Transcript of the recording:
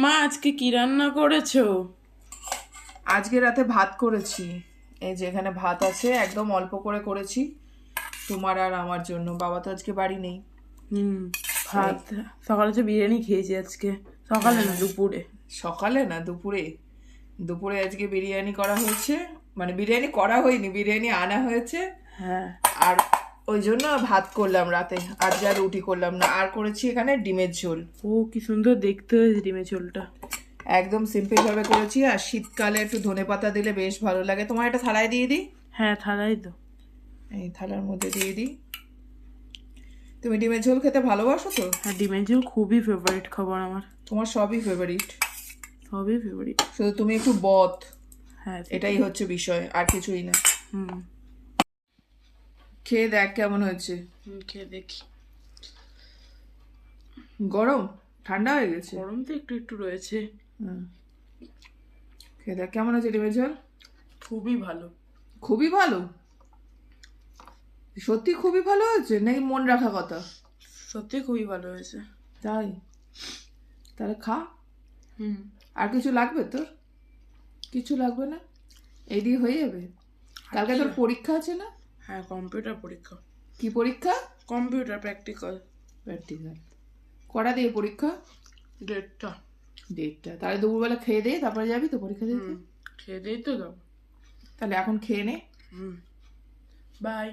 মা আজকে কি রান্না করেছো? আজকে রাতে ভাত করেছি। এই যে এখানে ভাত আছে, একদম অল্প করে করেছি তোমার আর আমার জন্য। বাবা তো আজকে বাড়ি নেই। ভাত সকালে তো বিরিয়ানি খেয়েছি আজকে। সকালে না দুপুরে। সকালে না দুপুরে, দুপুরে আজকে বিরিয়ানি করা হয়েছে। মানে বিরিয়ানি করা হয়নি, বিরিয়ানি আনা হয়েছে। হ্যাঁ, আর ওই জন্য ভাত করলাম রাতে, আর যা রুটি করলাম না। আর করেছি এখানে ডিমের ঝোল। ও কি সুন্দর দেখতে হয়েছে ডিমের ঝোলটা। একদম সিম্পল ভাবে করেছি। আর শীতকালে একটু ধনেপাতা দিলে বেশ ভালো লাগে। তোমার এটা থালায় দিয়ে দিই? হ্যাঁ থালাই তো। এই থালার মধ্যে দিয়ে দিই। তুমি ডিমের ঝোল খেতে ভালোবাসো তো? হ্যাঁ ডিমের ঝোল খুবই ফেভারিট খাবার আমার। তোমার সবই ফেভারিট, সবই ফেভারিট। শুধু তুমি একটু বদ, হ্যাঁ এটাই হচ্ছে বিষয়, আর কিছুই না। হুম খেয়ে দেখ কেমন হয়েছে। খেয়ে দেখি। গরম ঠান্ডা হয়ে গেছে? গরম তো একটু একটু রয়েছে। খেয়ে দেখ কেমন হয়েছে ডিমের ঝোল। খুবই ভালো। খুবই ভালো? সত্যি খুবই ভালো হয়েছে নাকি মন রাখা কথা? সত্যি খুবই ভালো হয়েছে। তাই? তাহলে খা। হুম আর কিছু লাগবে তোর? কিছু লাগবে না, এই দিয়ে হয়ে যাবে। কালকে তোর পরীক্ষা আছে না? হ্যাঁ কম্পিউটার পরীক্ষা। কি পরীক্ষা? Computer practical. প্র্যাকটিক্যাল। কটা দিয়ে পরীক্ষা? 1:30টা। 1:30টা? তাহলে দুপুরবেলা খেয়ে দে, তারপরে যাবি তো পরীক্ষা দিতে? খেয়ে দিই তো যাবো। তাহলে এখন খেয়ে নে। বাই।